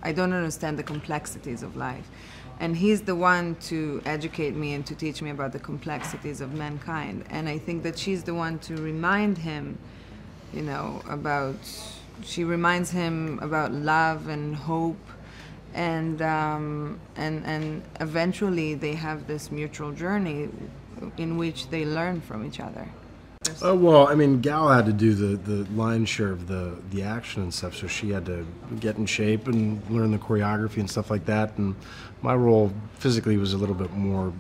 I don't understand the complexities of life. And he's the one to educate me and to teach me about the complexities of mankind. And I think that she's the one to remind him, you know, she reminds him about love and hope. And eventually they have this mutual journey in which they learn from each other. Well, I mean, Gal had to do the lion's share of the action and stuff, so she had to get in shape and learn the choreography and stuff like that. And my role physically was a little bit more,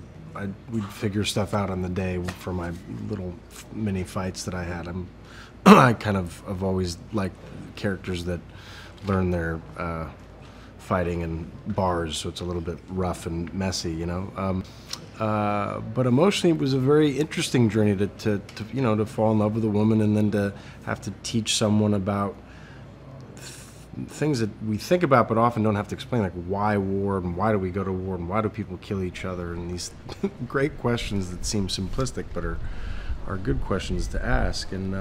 we'd figure stuff out on the day for my little mini fights that I had. I kind of have always liked characters that learn their fighting in bars, so it's a little bit rough and messy, you know. But emotionally, it was a very interesting journey to you know, to fall in love with a woman and then to have to teach someone about things that we think about but often don't have to explain, like why war and why do we go to war and why do people kill each other, and these great questions that seem simplistic but are good questions to ask, and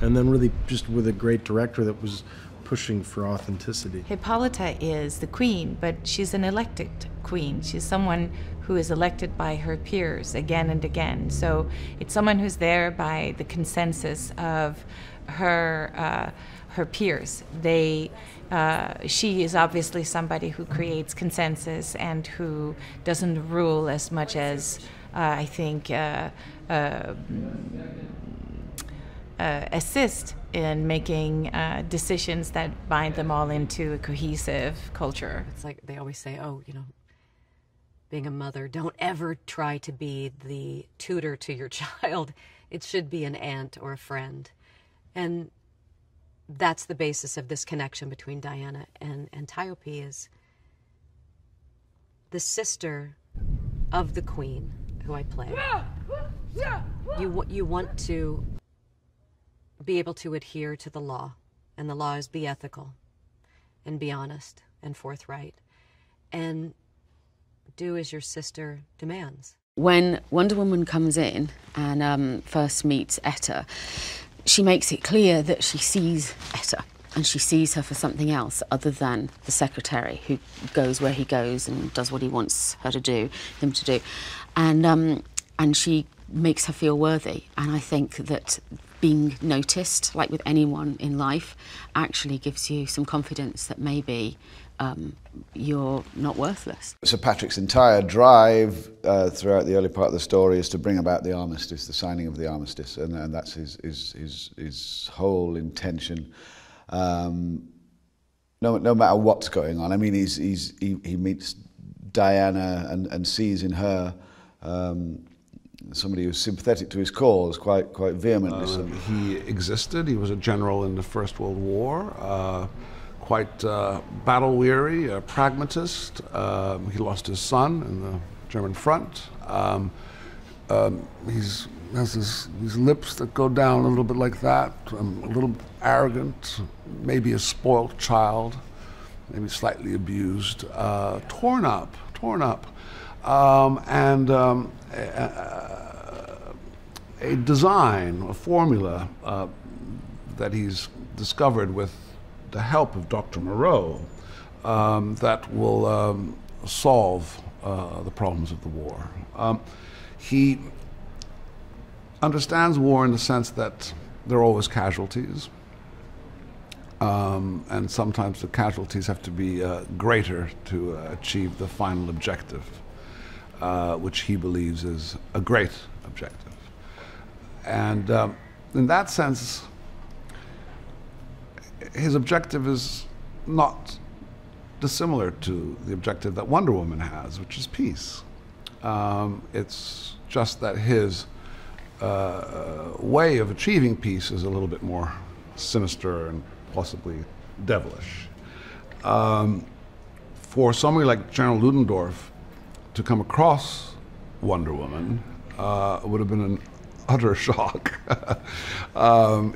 then really just with a great director that was pushing for authenticity. Hippolyta is the queen, but she's an elected queen. She's someone who is elected by her peers again and again. So it's someone who's there by the consensus of her peers. She is obviously somebody who creates consensus and who doesn't rule as much as I think assist in making decisions that bind them all into a cohesive culture. It's like they always say, oh, you know, being a mother, don't ever try to be the tutor to your child. It should be an aunt or a friend. And that's the basis of this connection between Diana and Antiope, is the sister of the queen who I play. You want to be able to adhere to the law, and the law is be ethical and be honest and forthright and do as your sister demands. When Wonder Woman comes in and first meets Etta, she makes it clear that she sees Etta, and she sees her for something else other than the secretary who goes where he goes and does what he wants her to do, him to do, and she makes her feel worthy. And I think that being noticed, like with anyone in life, actually gives you some confidence that maybe you're not worthless. Sir Patrick's entire drive throughout the early part of the story is to bring about the armistice, the signing of the armistice, and that's his whole intention. No matter what's going on. I mean, he meets Diana and sees in her somebody who's sympathetic to his cause quite vehemently. He existed. He was a general in the First World War. Quite battle-weary, a pragmatist. He lost his son in the German front. He has these lips that go down a little bit like that, a little arrogant, maybe a spoiled child, maybe slightly abused, torn up, and a design, a formula that he's discovered with the help of Dr. Moreau that will solve the problems of the war. He understands war in the sense that there are always casualties, and sometimes the casualties have to be greater to achieve the final objective, which he believes is a great objective. And in that sense, his objective is not dissimilar to the objective that Wonder Woman has, which is peace. It's just that his way of achieving peace is a little bit more sinister and possibly devilish. For somebody like General Ludendorff to come across Wonder Woman would have been an utter shock.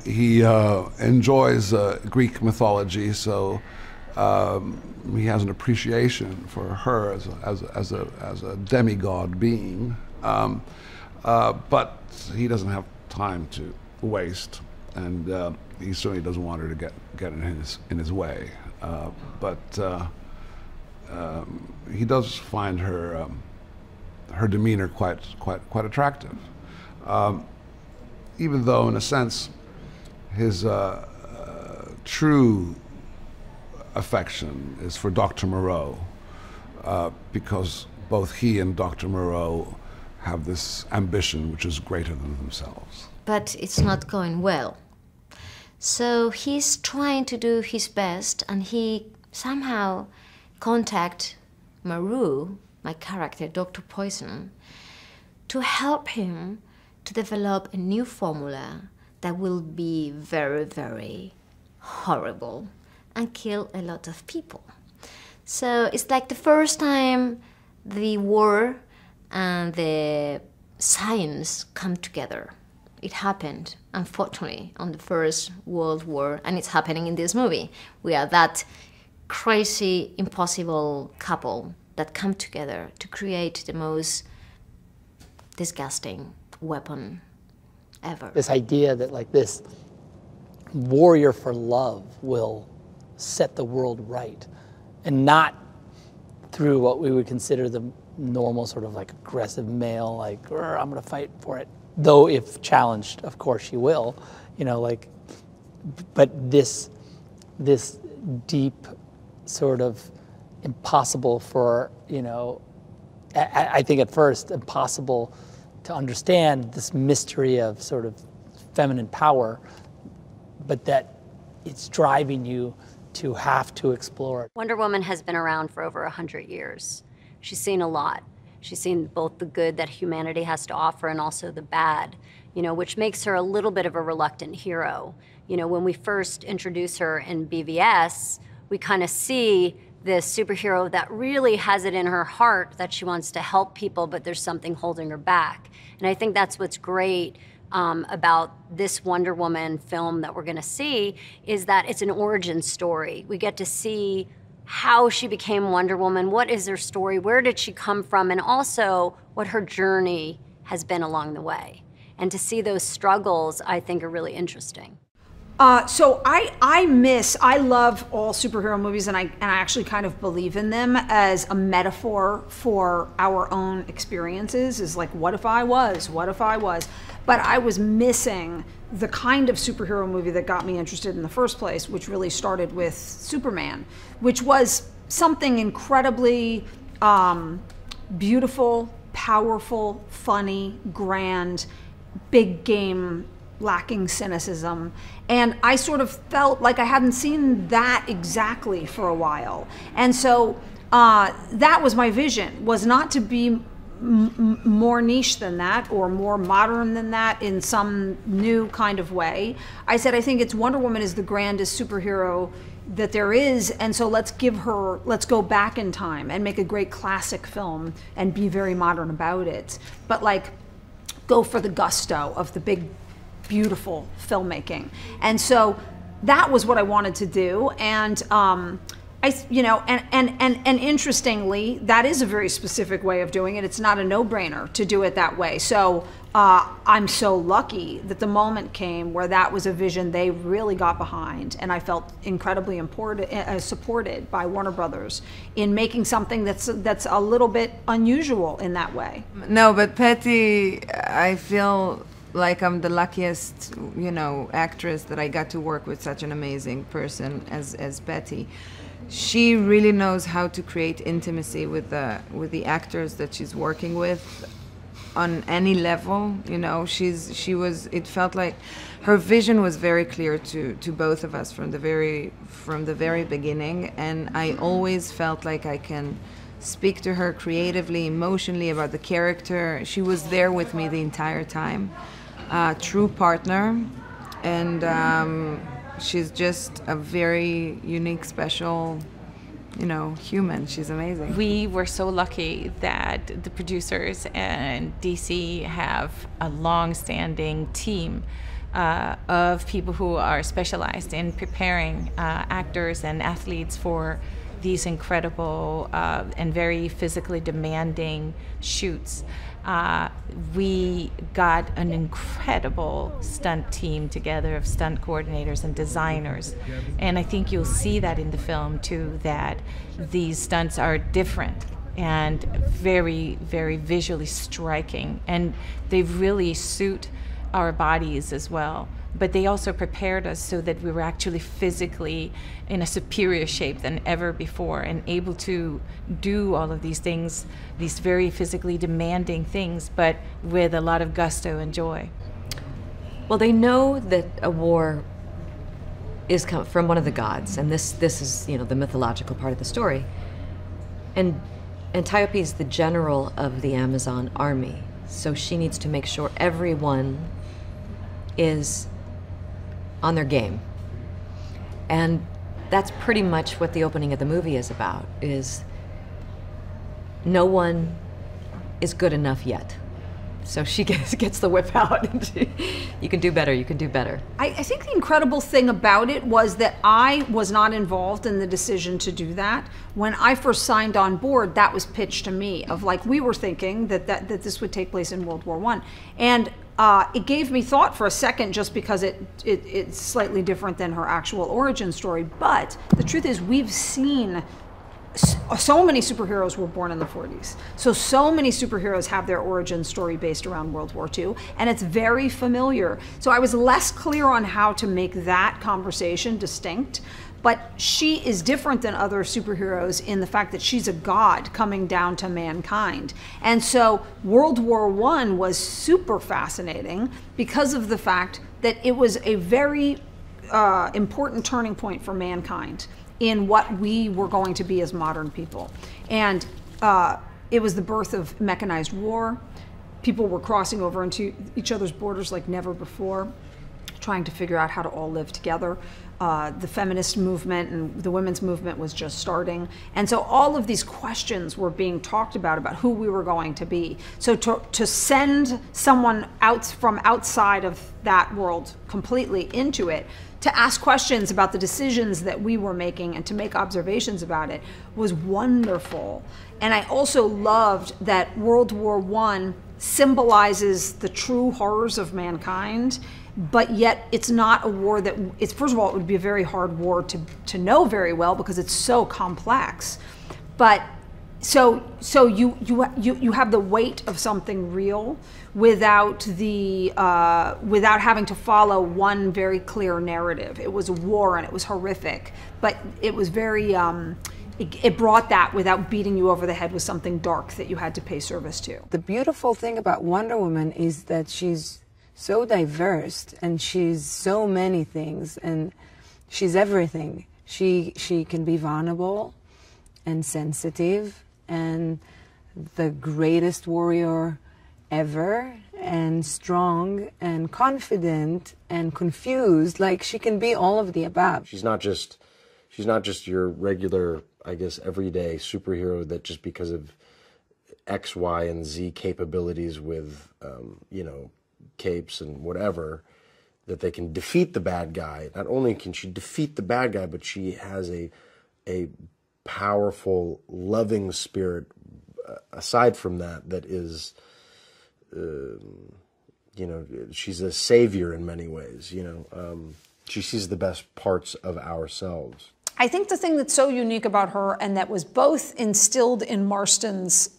He enjoys Greek mythology, so he has an appreciation for her as a demigod being, but he doesn't have time to waste, and he certainly doesn't want her to get in his way. but he does find her her demeanor quite attractive. Even though, in a sense, his true affection is for Dr. Moreau, because both he and Dr. Moreau have this ambition which is greater than themselves. But it's not going well. So he's trying to do his best, and he somehow contacts Maru, my character, Dr. Poison, to help him to develop a new formula that will be very, very horrible and kill a lot of people. So it's like the first time the war and the science come together. It happened, unfortunately, on the First World War, and it's happening in this movie. We are that crazy, impossible couple that come together to create the most disgusting weapon ever. This idea that like this warrior for love will set the world right, and not through what we would consider the normal sort of like aggressive male, like, I'm gonna fight for it. Though if challenged, of course she will, you know, like, but this deep sort of impossible for, you know, I think at first impossible to understand this mystery of sort of feminine power, but that it's driving you to have to explore it. Wonder Woman has been around for over 100 years. She's seen a lot. She's seen both the good that humanity has to offer and also the bad, you know, which makes her a little bit of a reluctant hero. You know, when we first introduce her in BVS, we kind of see this superhero that really has it in her heart that she wants to help people, but there's something holding her back. And I think that's what's great about this Wonder Woman film that we're gonna see, is that it's an origin story. We get to see how she became Wonder Woman, what is her story, where did she come from, and also what her journey has been along the way. And to see those struggles, I think, are really interesting. So I love all superhero movies, and I actually kind of believe in them as a metaphor for our own experiences, is like, what if I was? But I was missing the kind of superhero movie that got me interested in the first place, which really started with Superman, which was something incredibly beautiful, powerful, funny, grand, big game, lacking cynicism. And I sort of felt like I hadn't seen that exactly for a while. And so that was my vision, was not to be more niche than that or more modern than that in some new kind of way. I said, I think it's Wonder Woman is the grandest superhero that there is, and so let's go back in time and make a great classic film and be very modern about it, but like go for the gusto of the big, beautiful filmmaking. And so that was what I wanted to do. And and interestingly, that is a very specific way of doing it. It's not a no-brainer to do it that way. So I'm so lucky that the moment came where that was a vision they really got behind, and I felt incredibly supported by Warner Brothers in making something that's a little bit unusual in that way. No, but Patty, I feel like I'm the luckiest, you know, actress that I got to work with such an amazing person as Betty. She really knows how to create intimacy with the actors that she's working with on any level. You know, it felt like her vision was very clear to both of us from the very beginning, and I always felt like I can speak to her creatively, emotionally about the character. She was there with me the entire time. True partner, and she's just a very unique, special, you know, human. She's amazing. We were so lucky that the producers and DC have a long-standing team of people who are specialized in preparing actors and athletes for these incredible and very physically demanding shoots. We got an incredible stunt team together of stunt coordinators and designers. And I think you'll see that in the film too, that these stunts are different and very, very visually striking. And they really suit our bodies as well. But they also prepared us so that we were actually physically in a superior shape than ever before and able to do all of these things, these very physically demanding things, but with a lot of gusto and joy. Well, they know that a war is from one of the gods, and this is, you know, the mythological part of the story. And Antiope is the general of the Amazon army, so she needs to make sure everyone is on their game. And that's pretty much what the opening of the movie is about, is no one is good enough yet. So she gets the whip out. And you can do better, you can do better. I think the incredible thing about it was that I was not involved in the decision to do that. When I first signed on board, that was pitched to me, of like, we were thinking that this would take place in World War I. And it gave me thought for a second, just because it's slightly different than her actual origin story. But the truth is, we've seen so many superheroes were born in the 40s. So many superheroes have their origin story based around World War II, and it's very familiar. So I was less clear on how to make that conversation distinct. But she is different than other superheroes in the fact that she's a god coming down to mankind. And so World War I was super fascinating because of the fact that it was a very important turning point for mankind in what we were going to be as modern people. And it was the birth of mechanized war. People were crossing over into each other's borders like never before, trying to figure out how to all live together. The feminist movement and the women's movement was just starting. And so all of these questions were being talked about who we were going to be. So to send someone from outside of that world completely into it, to ask questions about the decisions that we were making and to make observations about it was wonderful. And I also loved that World War I symbolizes the true horrors of mankind, but yet it's not a war that, it's, first of all, it would be a very hard war to know very well because it's so complex. But so you have the weight of something real without having to follow one very clear narrative. It was a war and it was horrific, but it was very, it brought that without beating you over the head with something dark that you had to pay service to. The beautiful thing about Wonder Woman is that she's so diverse and she's so many things and she's everything. She can be vulnerable and sensitive and the greatest warrior ever, and strong and confident and confused. Like, she can be all of the above. She's not just your regular, I guess, everyday superhero that just because of X, Y, and Z capabilities with, you know, capes and whatever, that they can defeat the bad guy. Not only can she defeat the bad guy, but she has a powerful, loving spirit aside from that is, you know, she's a savior in many ways, you know. She sees the best parts of ourselves. I think the thing that's so unique about her, and that was both instilled in Marston's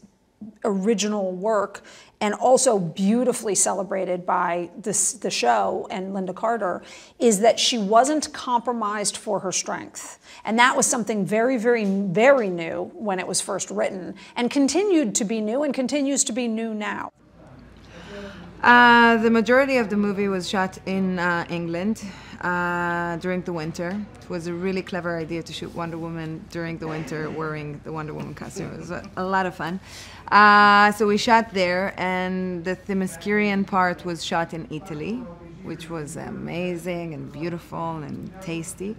original work and also beautifully celebrated by the show and Linda Carter, is that she wasn't compromised for her strength. And that was something very, very, very new when it was first written, and continued to be new and continues to be new now. The majority of the movie was shot in England during the winter. It was a really clever idea to shoot Wonder Woman during the winter wearing the Wonder Woman costume. It was a lot of fun. So we shot there, and the Themyscirian part was shot in Italy, which was amazing and beautiful and tasty.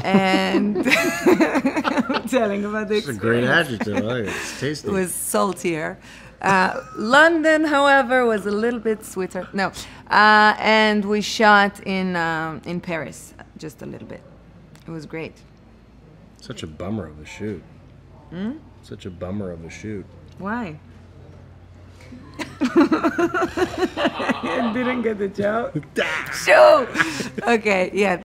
And I'm telling about the experience. It's a great adjective. I like it. It's tasty. It was saltier. London, however, was a little bit sweeter. No, and we shot in Paris just a little bit. It was great. Such a bummer of a shoot. Hmm? Such a bummer of a shoot. Why? Didn't get the joke? Shoot! Okay, yeah.